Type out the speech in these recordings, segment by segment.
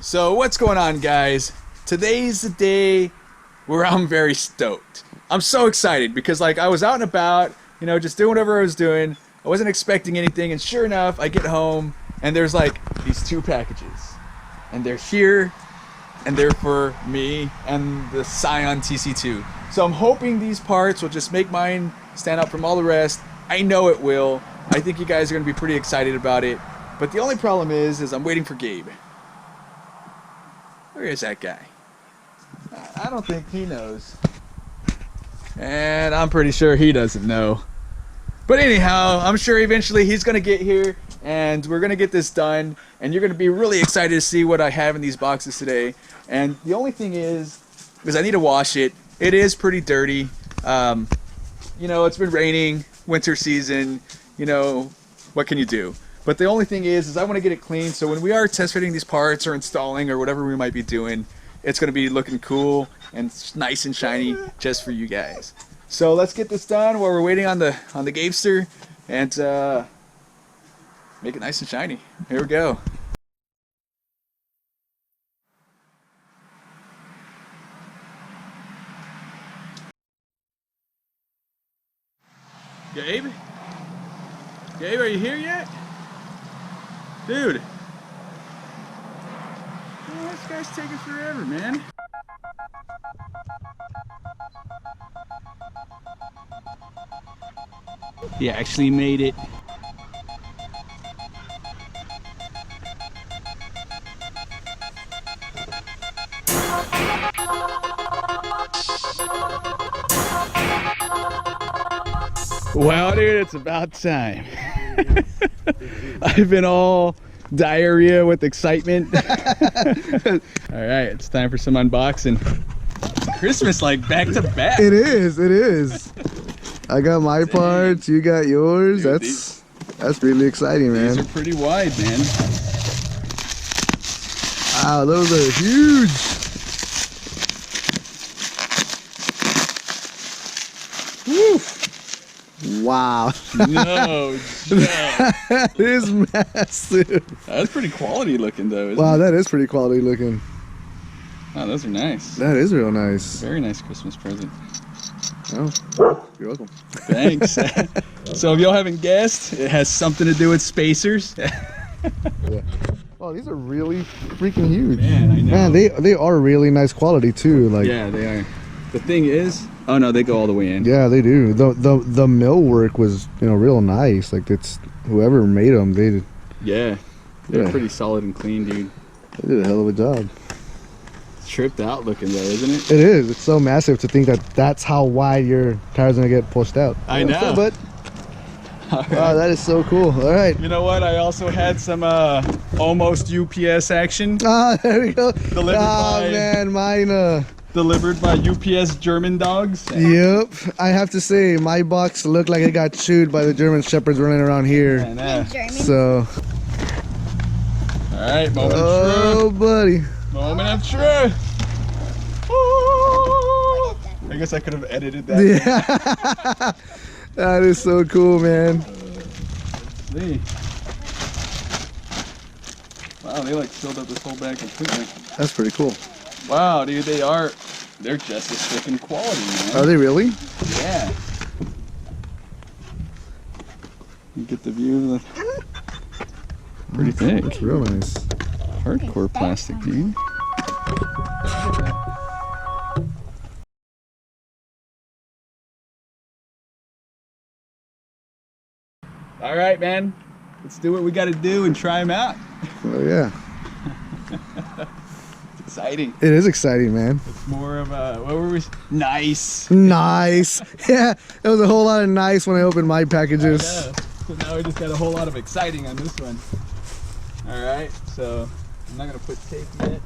So what's going on, guys? Today's the day where I'm very stoked. I'm so excited because like I was out and about, you know, just doing whatever I was doing. I wasn't expecting anything, and sure enough, I get home and there's like these two packages. And they're here, and they're for me and the Scion Tc2. So I'm hoping these parts will just make mine stand out from all the rest. I know it will. I think you guys are going to be pretty excited about it. But the only problem is I'm waiting for Gabe. Where is that guy? I don't think he knows. And I'm pretty sure he doesn't know. But anyhow, I'm sure eventually he's going to get here and we're going to get this done. And you're going to be really excited to see what I have in these boxes today. And the only thing is I need to wash it. It is pretty dirty. You know, it's been raining, winter season, you know, what can you do? But the only thing is I want to get it clean, so when we are test fitting these parts or installing or whatever we might be doing, it's going to be looking cool and nice and shiny just for you guys. So let's get this done while we're waiting on the Gabester and make it nice and shiny. Here we go. Gabe? Gabe, are you here yet? Dude. Oh, this guy's taking forever, man. He actually made it. Well, dude, it's about time. I've been all diarrhea with excitement. All right, it's time for some unboxing. It's Christmas like back to back. It is, it is. I got my parts, you got yours. Dude, that's really exciting, man. These are pretty wide, man. Wow, those are huge. Woo. Wow. No, that is massive. That's pretty quality looking though, isn't wow, it? that is pretty quality looking. Oh, those are nice. That is real nice. Very nice Christmas present. Oh, you're welcome. Thanks. So if y'all haven't guessed, it has something to do with spacers. Yeah. Oh, these are really freaking huge. Man, I know. Man, they are really nice quality too. Like, yeah, they are. The thing is, oh no, they go all the way in. yeah, they do. The mill work was, you know, real nice. Like, it's whoever made them, they They're Yeah. pretty solid and clean, dude. They did a hell of a job. It's tripped out looking though, isn't it? It is. It's so massive to think that that's how wide your tire's gonna get pushed out. I know. But Right. wow, that is so cool. All right. You know what? I also had some almost UPS action Ah, there we go. Delivered oh by- man, mine. delivered by UPS German dogs. Yep. I have to say, my box looked like it got chewed by the German shepherds running around here. And, So. all right, moment of Oh, truth. buddy. Moment of truth. Ooh. I guess I could have edited that. Yeah. That is so cool, man. See. Wow, they like filled up this whole bag completely. That's pretty cool. Wow, dude, they're just as freaking quality, man. Are they really? Yeah. You get the view of the... Pretty thick. Real nice. Hardcore plastic, dude. All right, man. Let's do what we got to do and try them out. Oh yeah. It's exciting. It is exciting, man. It's more of a, what were we? Nice. Nice. Yeah, it was a whole lot of nice when I opened my packages. Yeah. So now we just got a whole lot of exciting on this one. All right, so I'm not gonna put tape yet.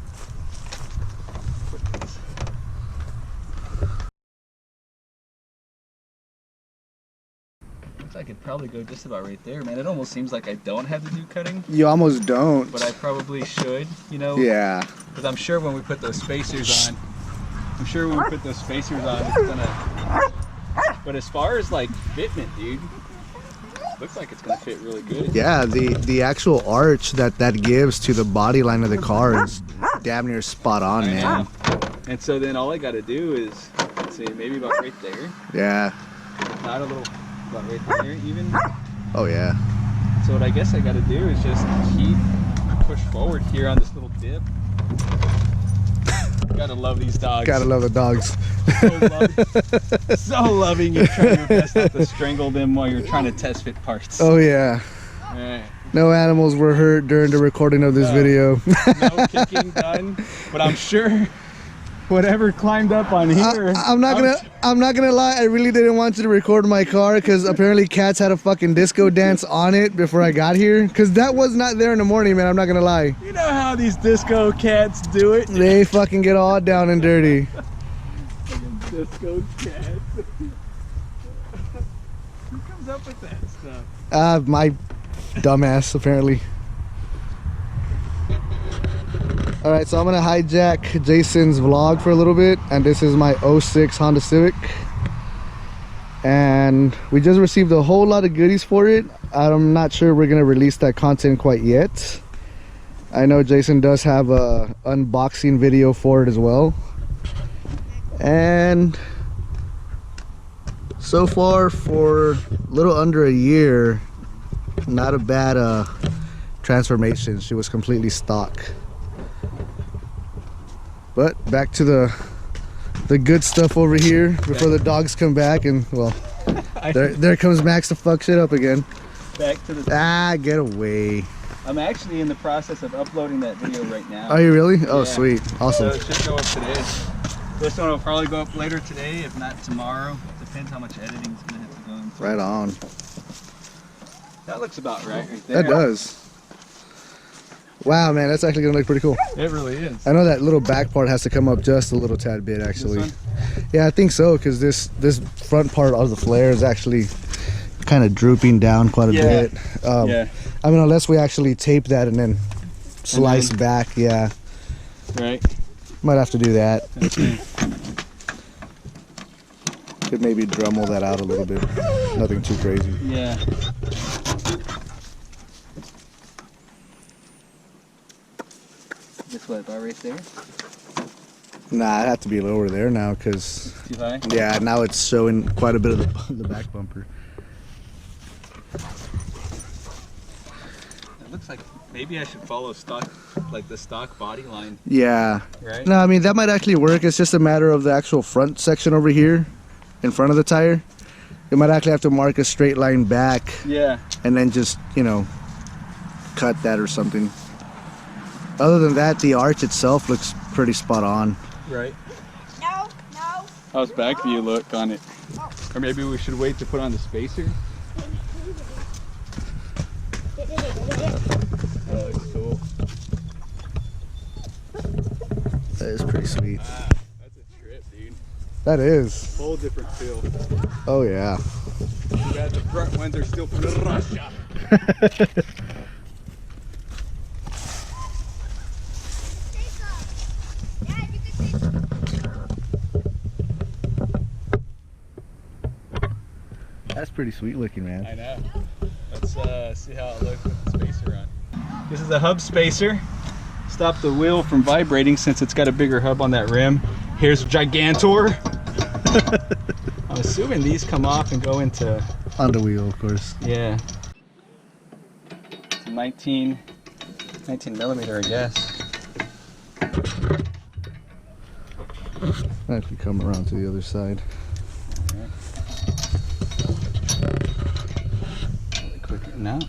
I could probably go just about right there, man. It almost seems like I don't have to do cutting, You almost don't. but I probably should, you know? Yeah. Because I'm sure when we put those spacers on, it's gonna... But as far as like fitment, dude, looks like it's gonna fit really good. Yeah, the actual arch that gives to the body line of the car is damn near spot on, I man. know. And so then all I got to do is, let's see, maybe about right there. Yeah. If not a little, about right there even. Oh yeah. So what I guess I got to do is just keep push forward here on this little dip. Gotta love these dogs. Gotta love the dogs. So loving. You're trying your best not to strangle them while you're trying to test fit parts. Oh yeah. Right. No animals were hurt during the recording of this video. No kicking done. But I'm sure whatever climbed up on here. I'm not gonna lie. I really didn't want you to record my car because apparently cats had a fucking disco dance on it before I got here. Because that was not there in the morning, man. I'm not gonna lie. You know how these disco cats do it? They fucking get all down and dirty. Disco cats. Who comes up with that stuff? My dumbass apparently. Alright, so I'm gonna hijack Jason's vlog for a little bit, and this is my 06 Honda Civic, and we just received a whole lot of goodies for it. I'm not sure we're gonna release that content quite yet. I know Jason does have a unboxing video for it as well, and so far for a little under a year, not a bad transformation. She was completely stock. But back to the good stuff over here before the dogs come back, and well, there comes Max to fuck shit up again. Back to the get away. I'm actually in the process of uploading that video right now. Are you really? Oh, yeah. Sweet, awesome. So it should go up today. This one will probably go up later today, if not tomorrow. Depends how much editing is gonna have to go into. Right on. That looks about right there. That does. Wow, man, that's actually gonna look pretty cool. It really is. I know that little back part has to come up just a little tad bit, actually. This one? Yeah, I think so, because this front part of the flare is actually kind of drooping down quite a bit. Yeah. I mean, unless we actually tape that and then slice back, yeah. Right. Might have to do that. Okay. Could maybe Dremel that out a little bit. Nothing too crazy. Yeah. This way, about right there? Nah, it'd have to be lower there now, because... Too high? Yeah, now it's showing quite a bit of the back bumper. It looks like maybe I should follow stock, like the stock body line. Yeah. Right? No, I mean, that might actually work. It's just a matter of the actual front section over here in front of the tire. You might actually have to mark a straight line back. Yeah. And then just, you know, cut that or something. Other than that, the arch itself looks pretty spot on. Right. No. How's back view look on it? Or maybe we should wait to put on the spacer? That looks cool. That is pretty sweet. Wow, that's a trip, dude. That is. Whole different feel. Oh, yeah. Too bad the front ones are still from Russia. That's pretty sweet looking, man. I know. Let's see how it looks with the spacer on. This is a hub spacer. Stop the wheel from vibrating since it's got a bigger hub on that rim. Here's Gigantor. I'm assuming these come off and go into... On the wheel, of course. Yeah. It's 19 millimeter, I guess. Actually come around to the other side. Really quick. No.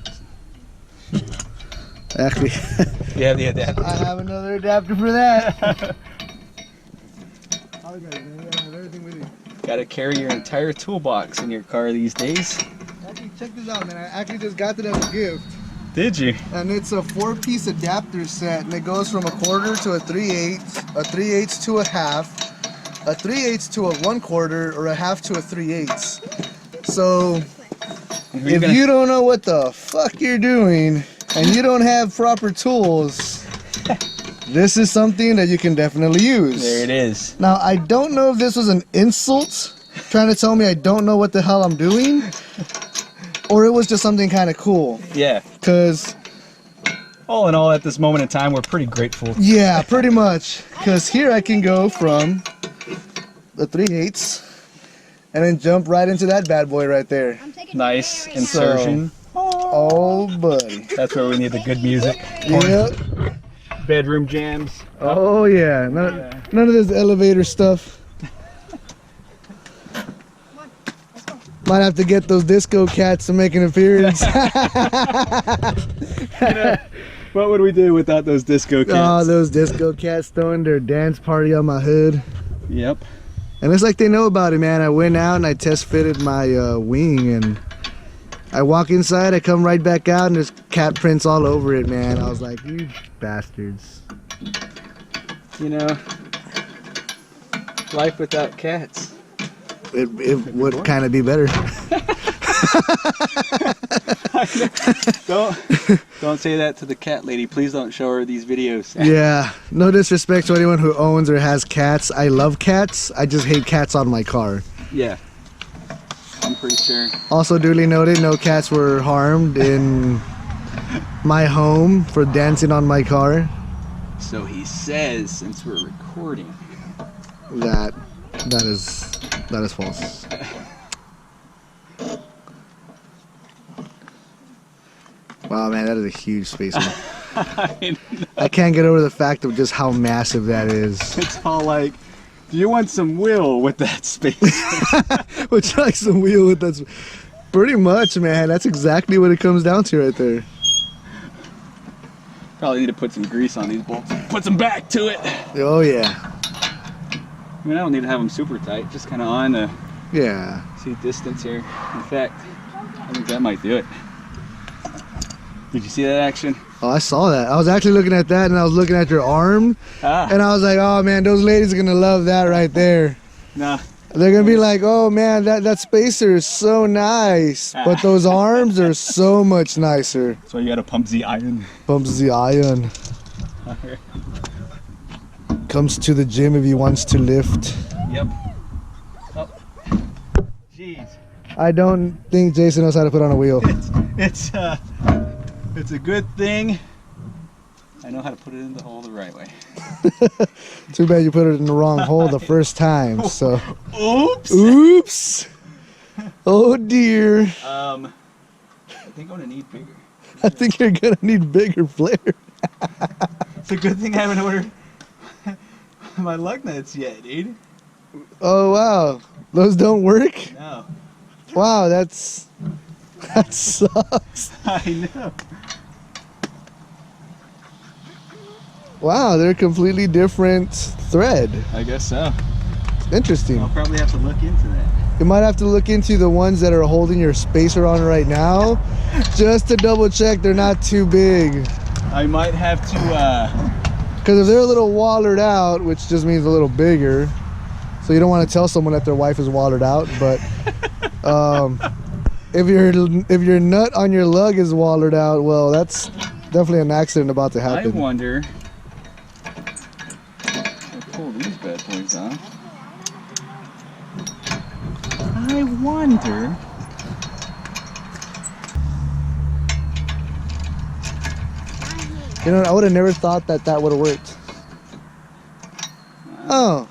Actually, You have the adapter. I have another adapter for that. Everything with you. Gotta carry your entire toolbox in your car these days. Actually, check this out, man. I actually just got it as a gift. Did you? And it's a 4-piece adapter set, and it goes from a 1/4 to a 3/8, a 3/8 to a 1/2, a 3/8 to a 1/4, or a 1/2 to a 3/8. So, if you don't know what the fuck you're doing, and you don't have proper tools, this is something that you can definitely use. There it is. Now, I don't know if this was an insult, trying to tell me I don't know what the hell I'm doing, or it was just something kind of cool. Yeah. Because all in all, at this moment in time, we're pretty grateful. Yeah, pretty much. Because here I can go from the 3/8 and then jump right into that bad boy right there. Nice insertion. Oh, buddy. That's where we need the good music. Yep. Bedroom jams. Oh, yeah. None of this elevator stuff. Might have to get those disco cats to make an appearance. What would we do without those disco cats? Oh, those disco cats throwing their dance party on my hood. Yep. And it's like they know about it, man. I went out and I test fitted my wing, and I walk inside, I come right back out, and there's cat prints all over it, man. I was like, you bastards. You know, life without cats. It would kind of be better. Don't say that to the cat lady. Please don't show her these videos. Yeah, no disrespect to anyone who owns or has cats. I love cats. I just hate cats on my car. Yeah, I'm pretty sure. Also duly noted, no cats were harmed in my home for dancing on my car. So he says, since we're recording. That is false. Wow, man, that is a huge spacer. I can't get over the fact of just how massive that is. It's all like, do you want some wheel with that space? Would you like some wheel with that? Pretty much, man. That's exactly what it comes down to right there. Probably need to put some grease on these bolts. Put some back to it. Oh, yeah. I mean, I don't need to have them super tight. Just kind of on to Yeah. see distance here. In fact, I think that might do it. Did you see that action? Oh, I saw that. I was actually looking at that, and I was looking at your arm, and I was like, oh, man, those ladies are going to love that right there. Nah. They're going to be like, oh, man, that spacer is so nice, but those arms are so much nicer. So you got to pump the iron. Pumps the iron. Comes to the gym if he wants to lift. Yep. Oh. Jeez. I don't think Jason knows how to put on a wheel. It's a good thing I know how to put it in the hole the right way. Too bad you put it in the wrong hole the first time. So. Oops. Oops. Oh dear. I think I'm gonna need bigger. I think you're gonna need bigger flare. It's a good thing I haven't ordered my lug nuts yet, dude. Oh wow, those don't work? No. Wow, that sucks. I know. Wow, they're completely different thread. I guess so. Interesting. I'll probably have to look into that. You might have to look into the ones that are holding your spacer on right now, just to double check they're not too big. I might have to, because if they're a little wallered out, which just means a little bigger, so you don't want to tell someone that their wife is wallered out, but if your nut on your lug is wallered out, well, that's definitely an accident about to happen. I wonder. I'll pull these bad boys off. I wonder. You know, I would have never thought that would have worked. Oh.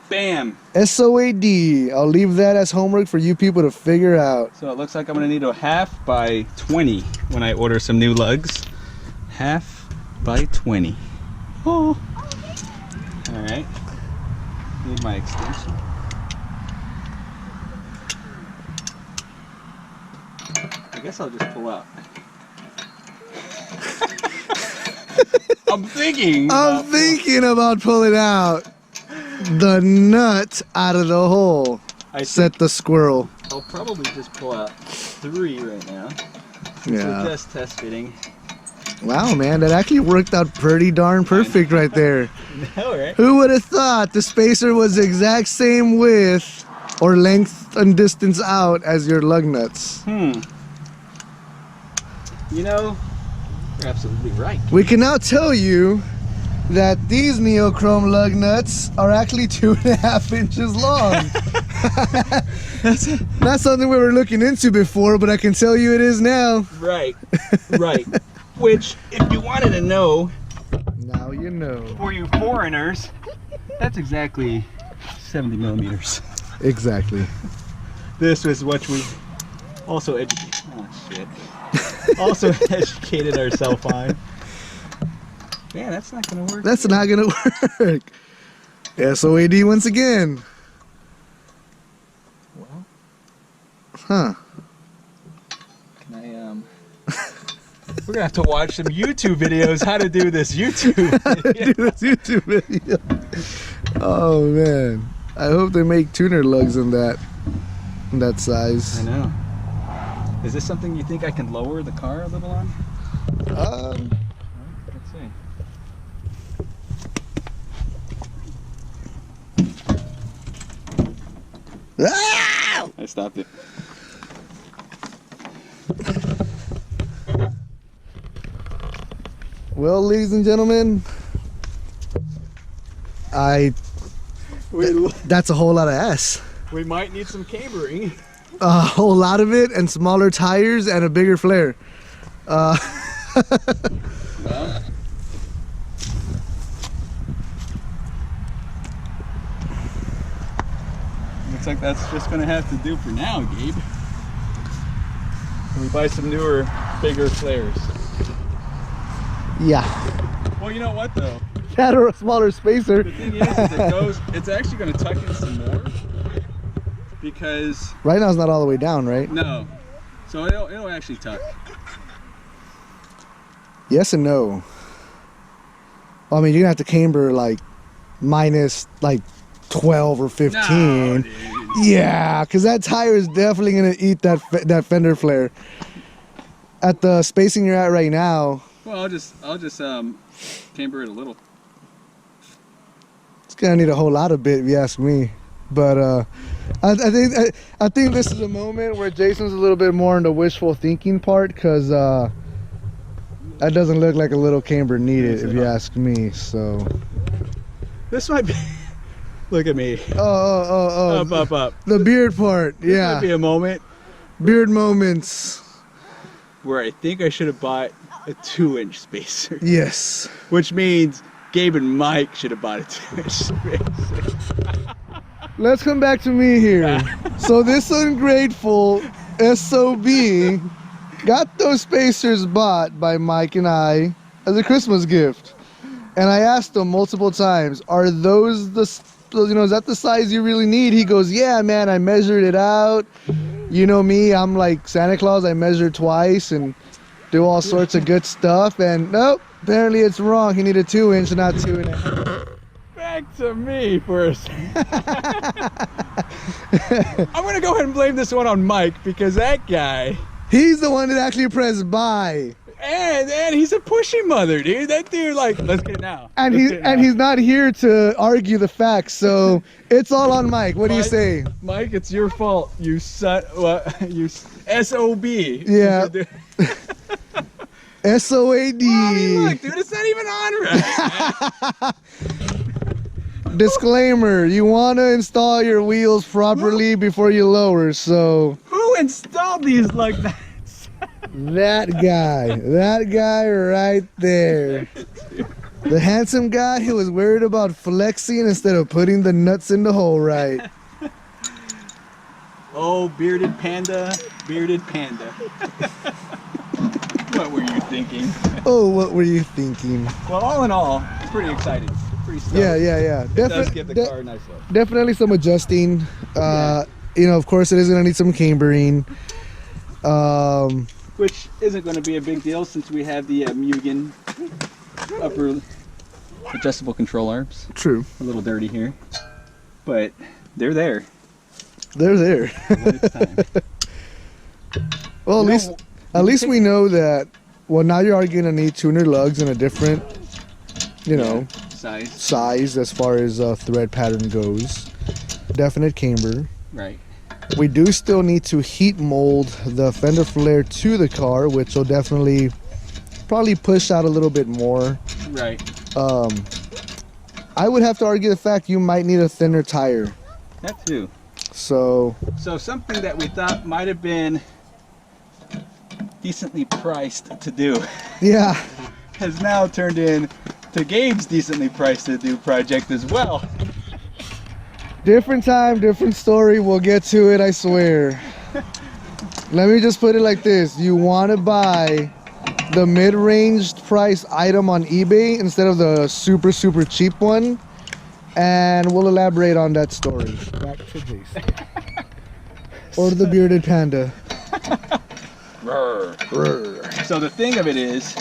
Bam. SOAD. I'll leave that as homework for you people to figure out. So it looks like I'm gonna need a 1/2 by 20 when I order some new lugs. 1/2 by 20. Oh. All right. Need my extension. I guess I'll just pull out. I'm thinking about pulling out the nut out of the hole. Set the squirrel. I'll probably just pull out 3 right now. Yeah. So just test fitting. Wow, man, that actually worked out pretty darn perfect right there. No, right? Who would have thought the spacer was the exact same width or length and distance out as your lug nuts? You know, you're absolutely right. We can now tell you that these neochrome lug nuts are actually 2.5 inches long. That's not something we were looking into before, but I can tell you it is now. Right, right. Which, if you wanted to know, now you know. for you foreigners, that's exactly 70 millimeters. Exactly. This was what we also educated. Oh shit. Also educated ourselves on. Man, that's not gonna work. That's not gonna work. SOAD once again. Well, huh? Can I We're gonna have to watch some YouTube videos how to do this YouTube video. Do this YouTube video. Oh man, I hope they make tuner lugs in that size. I know. Is this something you think I can lower the car a little on? Let's see. Ah! I stopped it. Well, ladies and gentlemen, that's a whole lot of S. We might need some cambering. A whole lot of it, and smaller tires and a bigger flare. Well, looks like that's just gonna have to do for now, Gabe. We buy some newer, bigger flares. Yeah. Well, you know what though? That or a smaller spacer. The thing is it's actually gonna tuck in some more because Right now it's not all the way down, right? no, so it'll actually tuck. Yes and no. Well, I mean, you're gonna have to camber like minus like 12 or 15. No, dude. Yeah, because that tire is definitely gonna eat that fender flare. At the spacing you're at right now. Well, I'll just camber it a little. It's gonna need a whole lot of bit, if you ask me. But I think this is a moment where Jason's a little bit more in the wishful thinking part, because that doesn't look like a little camber needed, if you ask me. So this might be. Look at me. Oh. Up. The beard part, This yeah. might be a moment Beard moments. where I think I should have bought a 2-inch spacer. Yes. Which means Gabe and Mike should have bought a 2-inch spacer. Let's come back to me here. So this ungrateful SOB got those spacers bought by Mike and I as a Christmas gift. And I asked him multiple times, are those is that the size you really need? He goes, yeah, man, I measured it out. You know me, I'm like Santa Claus, I measure twice and do all sorts of good stuff. And nope, apparently it's wrong. He needed 2-inch, not 2.5. Back to me for a second. I'm gonna go ahead and blame this one on Mike because that guy. He's the one that actually pressed buy. And he's a pushy mother, dude. That dude, like, let's get it now. And he's not here to argue the facts, so it's all on Mike. What do you say? Mike, it's your fault. You you SOB. Yeah. SOAD. Well, I mean, look, dude, it's not even on right. Disclaimer, you want to install your wheels properly before you lower, so. Who installed these like that? That guy right there. The handsome guy who was worried about flexing instead of putting the nuts in the hole right. Oh, bearded panda. What were you thinking? Oh, what were you thinking? Well, all in all, pretty excited. Pretty stoked. Yeah. It does give the car a nice look. Definitely some adjusting. You know, of course, it is going to need some cambering. Which isn't going to be a big deal since we have the Mugen upper adjustable control arms. True. A little dirty here, but they're there. They're there. When it's time. Well, at least we know that. Well, now you are going to need tuner lugs in a different, size as far as thread pattern goes. Definite camber. Right. We do still need to heat mold the fender flare to the car, which will definitely probably push out a little bit more. Right. I would have to argue the fact you might need a thinner tire. That too. So something that we thought might have been decently priced to do Yeah. has now turned in to Gabe's decently priced to do project as well. Different time, different story. We'll get to it, I swear. Let me just put it like this. You want to buy the mid-range price item on eBay instead of the super, super cheap one. And we'll elaborate on that story. Back to Jason. Or the bearded panda. Rrr. Rrr. So the thing of it is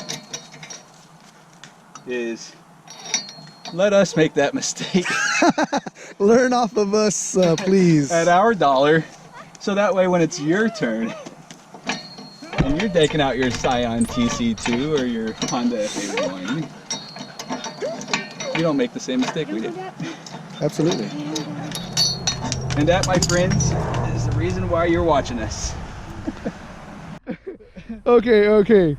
let us make that mistake. Learn off of us, please. At our dollar, so that way when it's your turn and you're taking out your Scion Tc2 or your Honda FA1, you don't make the same mistake we did. Absolutely. And that, my friends, is the reason why you're watching us. Okay.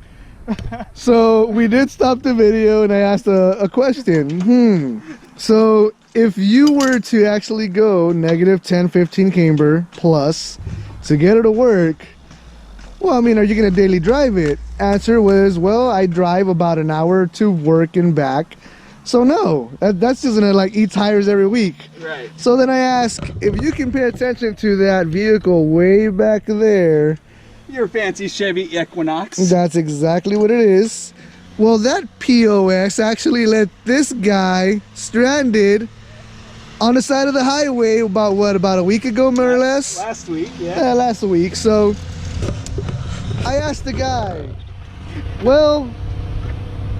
So we did stop the video and I asked a question. So if you were to actually go negative 10, 15 camber plus to get it to work, well, I mean, are you going to daily drive it? Answer was, well, I drive about an hour to work and back. So no, that's just gonna like eat tires every week. Right. So then I ask, if you can pay attention to that vehicle way back there, Your fancy Chevy Equinox. that's exactly what it is. Well, that POS actually let this guy stranded on the side of the highway about a week ago, more or less? Last week, Yeah, last week. So I asked the guy, well,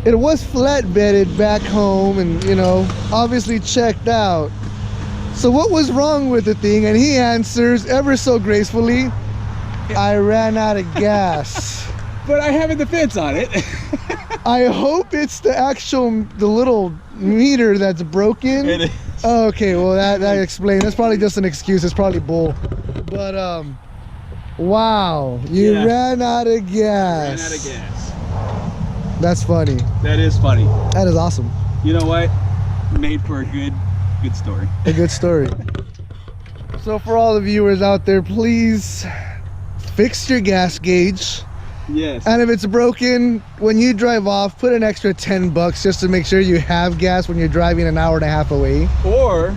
it was flatbedded back home and, you know, obviously checked out. So what was wrong with the thing? And he answers ever so gracefully, I ran out of gas. But I have a defense on it. I hope it's the little meter that's broken. It is. Oh, okay, well that explains. That's probably just an excuse. It's probably bull. But wow, you ran out of gas. Ran out of gas. That's funny. That is funny. That is awesome. You know what? Made for a good story. A good story. So for all the viewers out there, please fix your gas gauge. Yes. And if it's broken, when you drive off, put an extra 10 bucks just to make sure you have gas when you're driving an hour and a half away. Or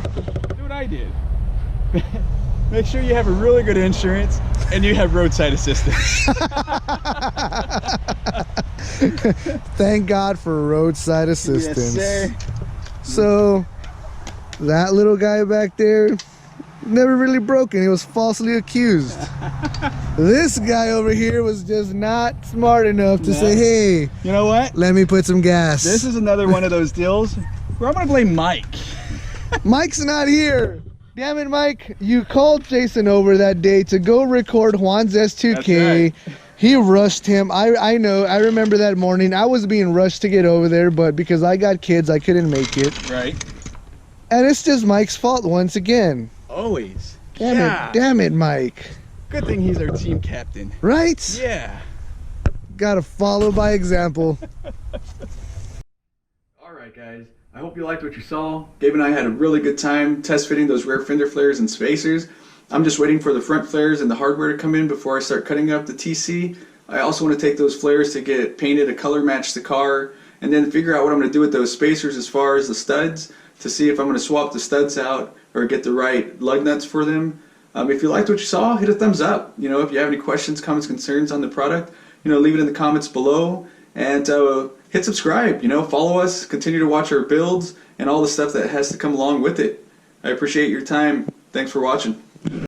do what I did. Make sure you have a really good insurance and you have roadside assistance. Thank God for roadside assistance. Yes, sir. So that little guy back there, never really broken. He was falsely accused. This guy over here was just not smart enough to say, hey, you know what? let me put some gas. This is another one of those deals where I'm gonna blame Mike. Mike's not here. Damn it, Mike. You called Jason over that day to go record Juan's S2K. That's right. He rushed him. I know. I remember that morning. I was being rushed to get over there, but because I got kids, I couldn't make it. Right. And it's just Mike's fault once again. Always. Damn it, Mike. Good thing he's our team captain. Right? Yeah. Gotta follow by example. Alright guys, I hope you liked what you saw. Gabe and I had a really good time test fitting those rear fender flares and spacers. I'm just waiting for the front flares and the hardware to come in before I start cutting up the TC. I also want to take those flares to get painted, a color match the car, and then figure out what I'm going to do with those spacers as far as the studs, to see if I'm going to swap the studs out or get the right lug nuts for them. If you liked what you saw, hit a thumbs up. You know, if you have any questions, comments, concerns on the product, you know, leave it in the comments below, and hit subscribe. You know, follow us, continue to watch our builds and all the stuff that has to come along with it. I appreciate your time. Thanks for watching.